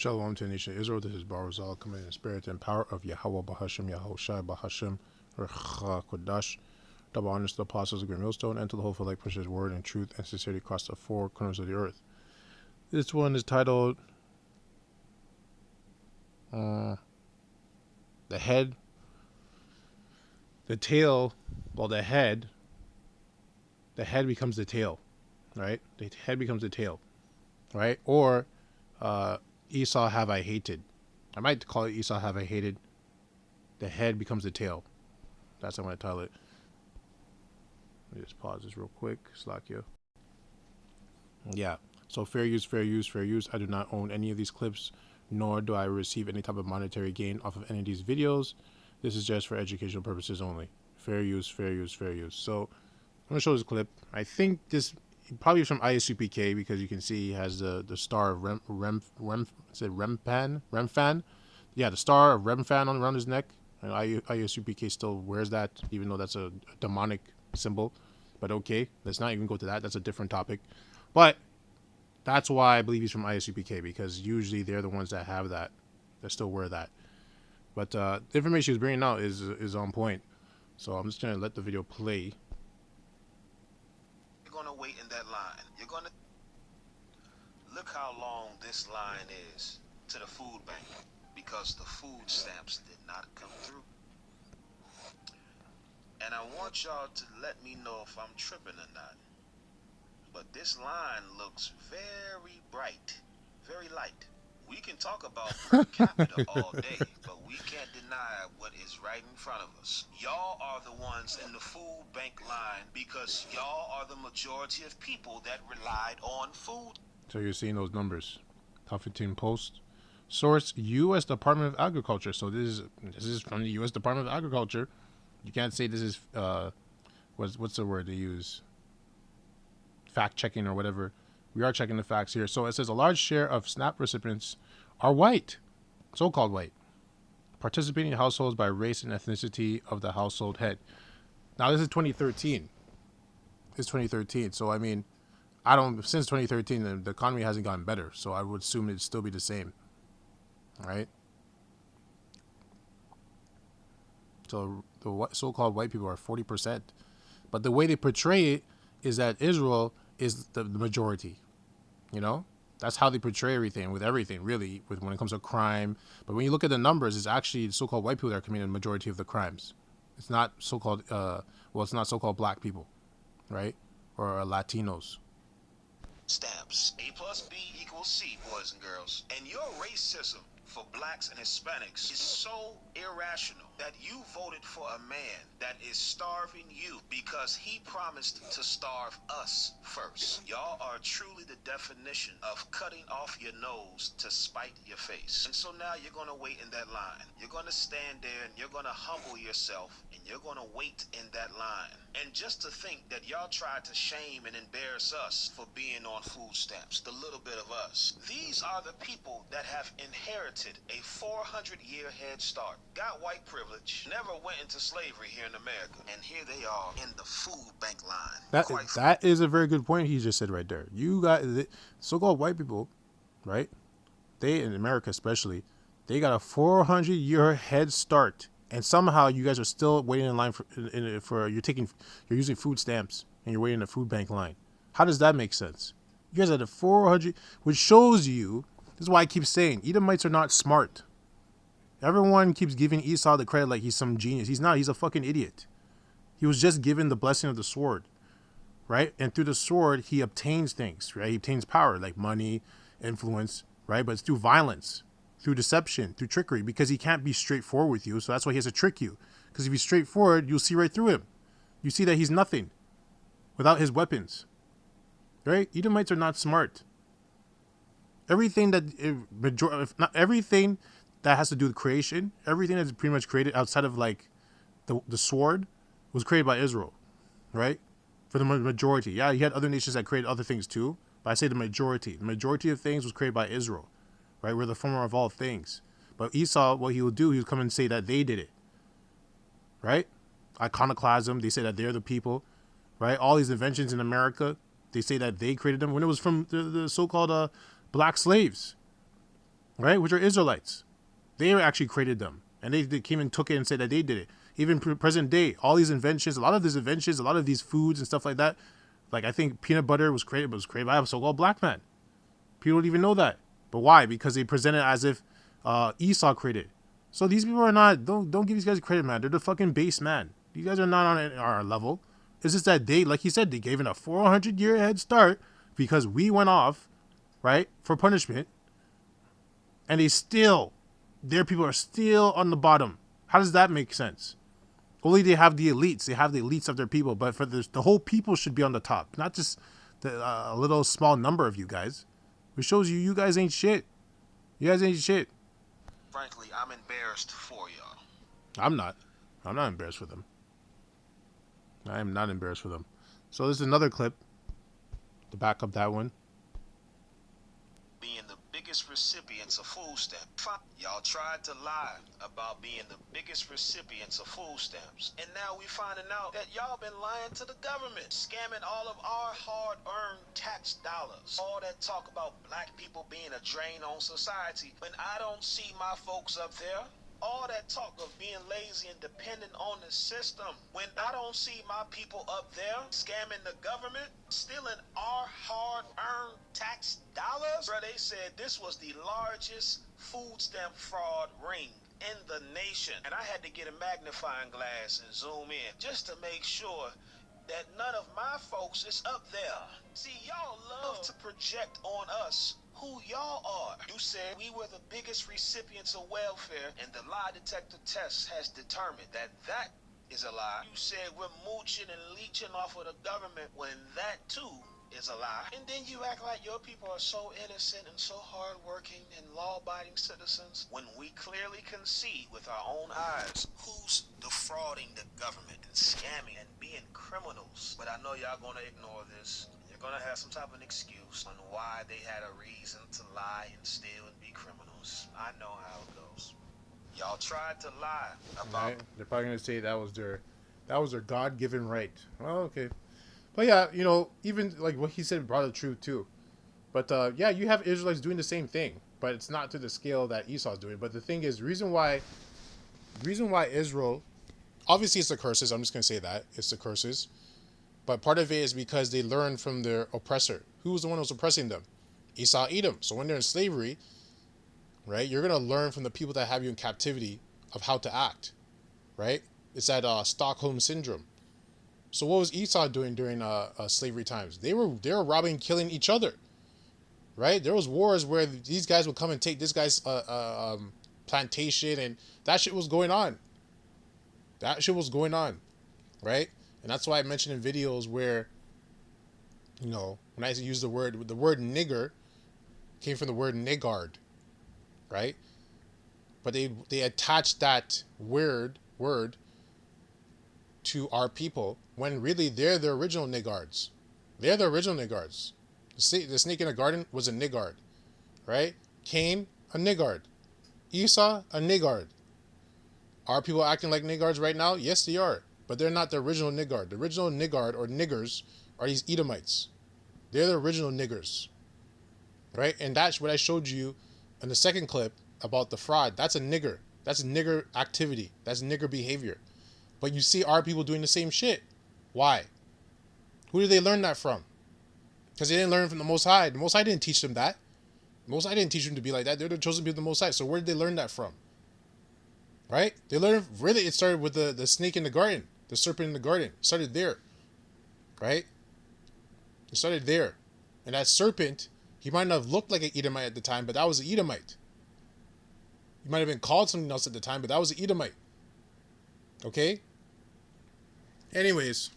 Shalom to the nation of Israel. This is Barzal coming in the spirit and power of Yahweh Bahashim, Yahushai Bahashim, Recha Kodash. Double honors to the apostles of Great Millstone and to the whole for like pushes word and truth and sincerity across the four corners of the earth. This one is titled The Head, the Tail, well, the head becomes the tail, right? The head becomes the tail, right? Or Esau have I hated. I might call it Esau have I hated. The head becomes the tail. That's how I'm going to title it. Let me just pause this real quick. Slakia. Yeah. So fair use, fair use, fair use. I do not own any of these clips, nor do I receive any type of monetary gain off of any of these videos. This is just for educational purposes only. Fair use, fair use, fair use. So I'm going to show this clip. I think this probably from ISUPK because you can see he has the star of Remfan? Yeah, the star of Remfan on around his neck. And ISUPK still wears that, even though that's a demonic symbol. But okay, let's not even go to that. That's a different topic. But that's why I believe he's from ISUPK, because usually they're the ones that have that, that still wear that. But the information he's bringing out is on point. So I'm just going to let the video play. You're going to wait in that line. You're going to look how long this line is to the food bank, because the food stamps did not come through. And I want y'all to let me know if I'm tripping or not. But this line looks very bright, very light. We can talk about per capita all day, but we can't deny what is right in front of us. Y'all are the ones in the food bank line because y'all are the majority of people that relied on food. So you're seeing those numbers. Top 15 Post. Source, U.S. Department of Agriculture. So this is from the U.S. Department of Agriculture. You can't say this is, what's the word they use? Fact checking or whatever. We are checking the facts here. So it says a large share of SNAP recipients are white, so-called white, participating in households by race and ethnicity of the household head. Now this is 2013. It's 2013. So I mean, since 2013, the economy hasn't gotten better. So I would assume it'd still be the same, right? So the so-called white people are 40%. But the way they portray it is that Israel is the majority. You know? That's how they portray everything, with everything, really, when it comes to crime. But when you look at the numbers, it's actually so-called white people that are committing the majority of the crimes. It's not so-called, it's not so-called black people, right? Or Latinos. Stamps. A plus B equals C, boys and girls. And your racism for blacks and Hispanics is so irrational that you voted for a man that is starving you because he promised to starve us first. Y'all are truly the definition of cutting off your nose to spite your face. And so now you're going to wait in that line. You're going to stand there and you're going to humble yourself and you're going to wait in that line. And just to think that y'all tried to shame and embarrass us for being on food stamps, the little bit of us. These are the people that have inherited a 400-year head start, got white privilege, never went into slavery here in America, and here they are in the food bank line. That is a very good point he just said right there. You got so-called white people, right? They, in America especially, they got a 400-year head start. And somehow you guys are still waiting in line for you're using food stamps and you're waiting in the food bank line. How does that make sense? You guys are at 400, which shows you, this is why I keep saying, Edomites are not smart. Everyone keeps giving Esau the credit like he's some genius. He's not. He's a fucking idiot. He was just given the blessing of the sword, right? And through the sword, he obtains things, right? He obtains power like money, influence, right? But it's through violence, through deception, through trickery, because he can't be straightforward with you. So that's why he has to trick you. Because if he's straightforward, you'll see right through him. You see that he's nothing without his weapons, right? Edomites are not smart. Everything that, if not everything that has to do with creation, everything that's pretty much created outside of like the sword was created by Israel, right? For the majority. Yeah, you had other nations that created other things too, but I say the majority. The majority of things was created by Israel. Right, we're the former of all things. But Esau, what he would do, he would come and say that they did it. Right? Iconoclasm, they say that they're the people. Right? All these inventions in America, they say that they created them when it was from the so-called black slaves. right? Which are Israelites. They actually created them, and they came and took it and said that they did it. Even present day, all these inventions, a lot of these foods and stuff like that. Like I think peanut butter was created by a so-called black man. People don't even know that. But why? Because they present it as if Esau created. So these people are not. Don't give these guys credit, man. They're the fucking base man. You guys are not on our level. It's just that they, like he said, they gave it a 400-year head start because we went off, right, for punishment, and their people are still on the bottom. How does that make sense? Only they have the elites. They have the elites of their people, but for the whole people should be on the top, not just a little small number of you guys. Which shows you guys ain't shit. You guys ain't shit. Frankly, I'm embarrassed for y'all. I'm not embarrassed for them. I am not embarrassed for them. So this is another clip to back up that one. Being the biggest recipients of food stamps. Y'all tried to lie about being the biggest recipients of food stamps. And now we finding out that y'all been lying to the government, scamming all of our hard-earned tax dollars. All that talk about black people being a drain on society, when I don't see my folks up there. All that talk of being lazy and dependent on the system, when I don't see my people up there scamming the government, stealing our hard-earned tax dollars. Bro, they said this was the largest food stamp fraud ring in the nation. And I had to get a magnifying glass and zoom in just to make sure that none of my folks is up there. See, y'all love to project on us who y'all are. You said we were the biggest recipients of welfare, and the lie detector test has determined that that is a lie. You said we're mooching and leeching off of the government, when that too is a lie. And then you act like your people are so innocent and so hardworking and law-abiding citizens, when we clearly can see with our own eyes who's defrauding the government and scamming and being criminals. But I know y'all gonna ignore this. You're gonna have some type of an excuse on why they had a reason to lie and steal and be criminals. I know how it goes. Y'all tried to lie about. Right? They're probably gonna say that was their God-given right. Well, okay. But yeah, even like what he said brought the truth too. But yeah, you have Israelites doing the same thing, but it's not to the scale that Esau's doing. But the thing is, reason why Israel, obviously it's the curses. I'm just gonna say that it's the curses. But part of it is because they learned from their oppressor. Who was the one who was oppressing them? Esau, Edom. So when they're in slavery, right, you're gonna learn from the people that have you in captivity of how to act, right? It's that Stockholm syndrome. So what was Esau doing during slavery times? They were robbing and killing each other, right? There was wars where these guys would come and take this guy's plantation, and that shit was going on. Right? And that's why I mentioned in videos where, when I use the word nigger came from the word niggard, right? But they attached that word to our people, when really they're the original niggards. They're the original niggards. The snake in the garden was a niggard, right? Cain, a niggard. Esau, a niggard. Are people acting like niggards right now? Yes, they are. But they're not the original niggard. The original niggard or niggers are these Edomites. They're the original niggers, right? And that's what I showed you in the second clip about the fraud. That's a nigger. That's nigger activity. That's nigger behavior. But you see our people doing the same shit. Why? Who did they learn that from? Because they didn't learn from the Most High. The Most High didn't teach them that. The Most High didn't teach them to be like that. They're the chosen people of the Most High. So where did they learn that from? Right? They learned, really, it started with the snake in the garden. The serpent in the garden. It started there. Right? It started there. And that serpent, he might not have looked like an Edomite at the time, but that was an Edomite. He might have been called something else at the time, but that was an Edomite. Okay? Anyways,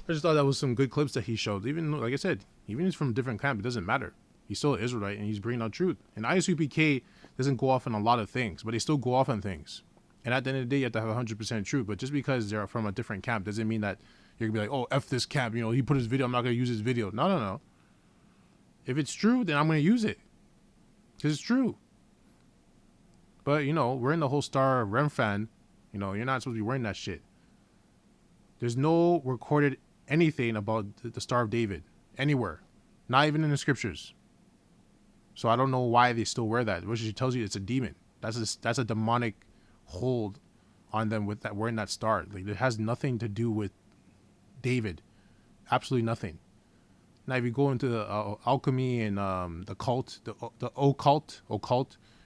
I just thought that was some good clips that he showed. Even, like I said, even if he's from a different camp, it doesn't matter. He's still an Israelite, and he's bringing out truth. And ISUPK doesn't go off on a lot of things, but they still go off on things. And at the end of the day, you have to have 100% truth. But just because they're from a different camp doesn't mean that you're going to be like, oh, F this camp. He put his video. I'm not going to use his video. No. If it's true, then I'm going to use it. Because it's true. But, we're in the whole Star Remfan. You're not supposed to be wearing that shit. There's no recorded anything about the Star of David anywhere. Not even in the scriptures. So I don't know why they still wear that, which tells you it's a demon. That's a demonic hold on them with that wearing that star. Like, it has nothing to do with David, absolutely nothing. Now, if you go into alchemy and the cult, the occult,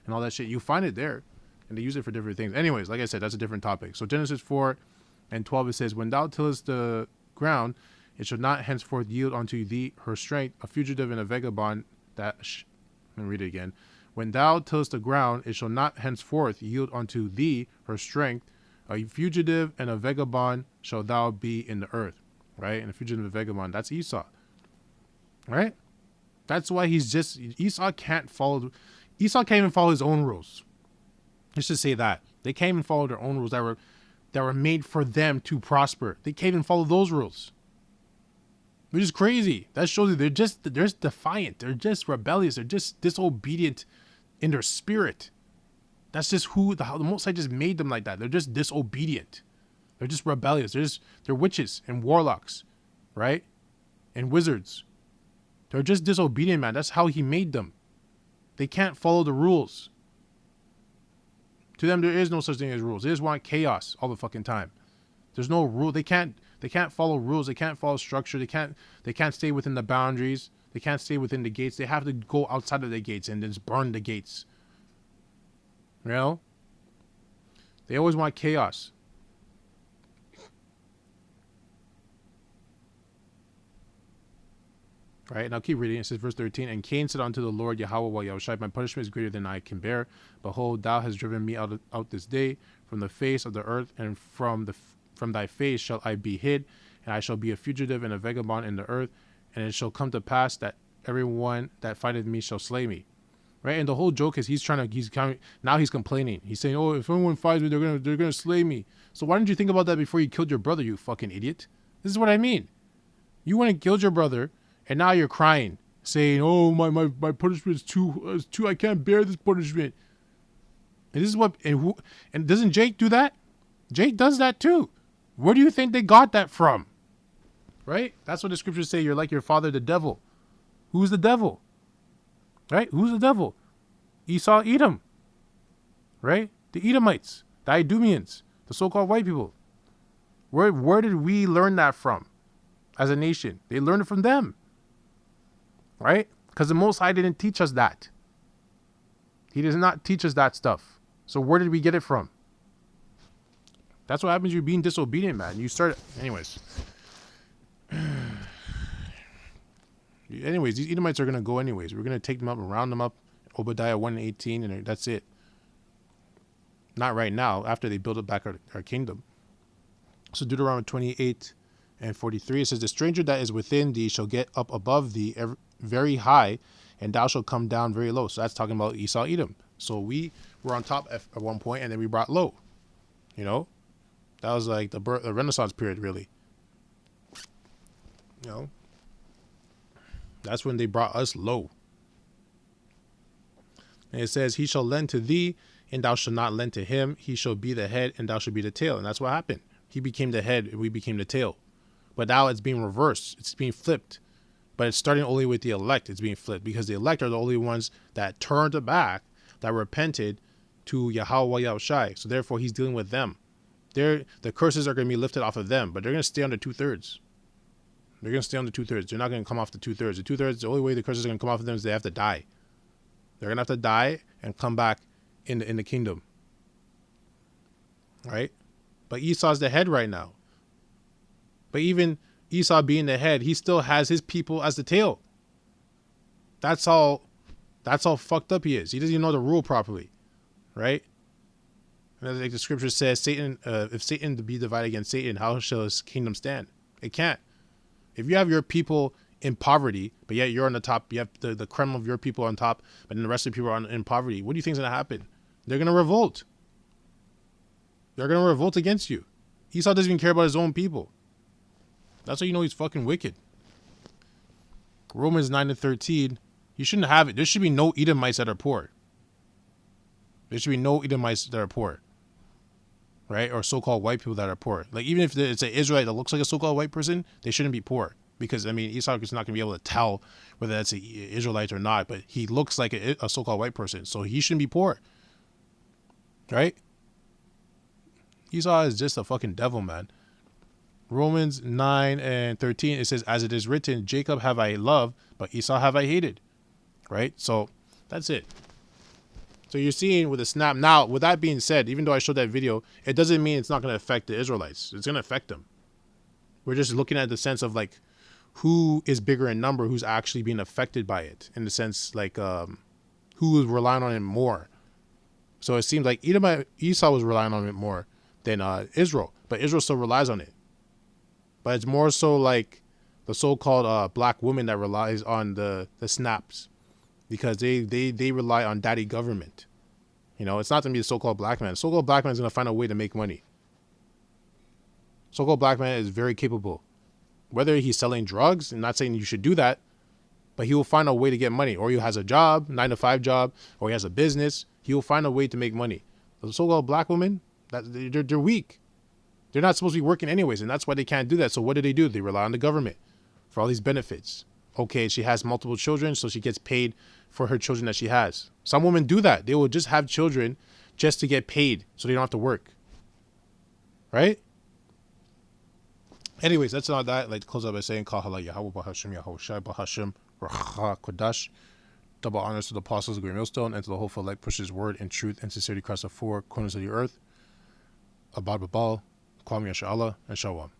and all that shit, you find it there, and they use it for different things. Anyways, like I said, that's a different topic. So Genesis 4:12, it says, "When thou tillest the ground, it shall not henceforth yield unto thee her strength, a fugitive and a vagabond that." Let me read it again. "When thou tillest the ground, it shall not henceforth yield unto thee her strength, a fugitive and a vagabond shall thou be in the earth." Right? And a fugitive and a vagabond, that's Esau. Right? That's why Esau can't even follow his own rules. Let's just say that. They can't even follow their own rules that were made for them to prosper. They can't even follow those rules. Which is crazy. That shows you they're just defiant. They're just rebellious. They're just disobedient in their spirit. That's just how the Most High just made them like that. They're just disobedient. They're just rebellious. They're witches and warlocks, right? And wizards. They're just disobedient, man. That's how he made them. They can't follow the rules. To them, there is no such thing as rules. They just want chaos all the fucking time. There's no rule. They can't follow rules. They can't follow structure. They can't stay within the boundaries. They can't stay within the gates. They have to go outside of the gates and just burn the gates. You know? They always want chaos. Right, now keep reading. It says, verse 13, "And Cain said unto the Lord Yahweh while Yahushua, my punishment is greater than I can bear. Behold, thou hast driven me out this day from the face of the earth, and from thy face shall I be hid, and I shall be a fugitive and a vagabond in the earth. And it shall come to pass that everyone that findeth me shall slay me." Right, and the whole joke is he's complaining. He's saying, "Oh, if anyone finds me, they're gonna slay me." So why didn't you think about that before you killed your brother, you fucking idiot? This is what I mean. You went and killed your brother. And now you're crying, saying, "Oh, my punishment is too. I can't bear this punishment." And this is what and doesn't Jake do that? Jake does that too. Where do you think they got that from? Right? That's what the scriptures say. You're like your father, the devil. Who's the devil? Right? Who's the devil? Esau, Edom. Right? The Edomites, the Idumeans, the so-called white people. Where did we learn that from? As a nation, they learned it from them. Right? Because the Most High didn't teach us that. He does not teach us that stuff. So where did we get it from? That's what happens. You're being disobedient, man. You start... Anyways, these Edomites are going to go anyways. We're going to take them up and round them up. Obadiah 1:18, and that's it. Not right now, after they build up back our kingdom. So Deuteronomy 28:43, it says, "The stranger that is within thee shall get up above thee very high, and thou shalt come down very low." So that's talking about Esau, Edom. So we were on top at one point, and then we brought low. You know, that was like the Renaissance period, really. You know, that's when they brought us low. And it says, "He shall lend to thee, and thou shalt not lend to him. He shall be the head, and thou shalt be the tail." And that's what happened. He became the head, and we became the tail. But now it's being reversed. It's being flipped. But it's starting only with the elect. It's being flipped because the elect are the only ones that turned back, that repented to Yahweh Yahushai. So therefore, he's dealing with them. The curses are going to be lifted off of them, but they're going to stay on the 2/3. They're going to stay on the 2/3. They're not going to come off the 2/3. The 2/3, the only way the curses are going to come off of them is they have to die. They're going to have to die and come back in the kingdom. Right? But Esau's the head right now. But even Esau being the head, he still has his people as the tail. That's how fucked up he is. He doesn't even know the rule properly. Right? And like the scripture says, Satan, if Satan be divided against Satan, how shall his kingdom stand? It can't. If you have your people in poverty, but yet you're on the top, you have the creme of your people on top, but then the rest of the people are in poverty, what do you think is going to happen? They're going to revolt. They're going to revolt against you. Esau doesn't even care about his own people. That's how you know he's fucking wicked. Romans 9:13, you shouldn't have it. There should be no Edomites that are poor. There should be no Edomites that are poor. Right? Or so-called white people that are poor. Like, even if it's an Israelite that looks like a so-called white person, they shouldn't be poor. because I mean Esau is not going to be able to tell whether that's an Israelite or not, but he looks like a so-called white person, so he shouldn't be poor, right? Esau is just a fucking devil, man. Romans 9:13, it says, as it is written, Jacob have I loved, but Esau have I hated, right? So that's it. So you're seeing with the snap. Now, with that being said, even though I showed that video, it doesn't mean it's not going to affect the Israelites. It's going to affect them. We're just looking at the sense of like who is bigger in number, who's actually being affected by it, in the sense like who is relying on it more. So it seems like Esau was relying on it more than Israel, but Israel still relies on it. But it's more so like the so-called black women that relies on the snaps, because they rely on daddy government. You know, it's not going to be the so-called black man. So-called black man is going to find a way to make money. So-called black man is very capable. Whether he's selling drugs, I'm not saying you should do that, but he will find a way to get money. Or he has a job, 9-to-5 job, or he has a business. He will find a way to make money. The so-called black women, they're weak. They're not supposed to be working anyways, and that's why they can't do that. So what do? They rely on the government for all these benefits. Okay, she has multiple children, so she gets paid for her children that she has. Some women do that. They will just have children just to get paid so they don't have to work. Right? Anyways, that's all that. I'd like to close out by saying, Kahala Yahweh Bahashim Yahushai Bahashim Racha Kodash. Double honors to the apostles of the Great Millstone and to the hopeful light pushes word and truth and sincerity across the four corners of the earth. Abad Babal, Kwame Yasha Allah, and Shalom.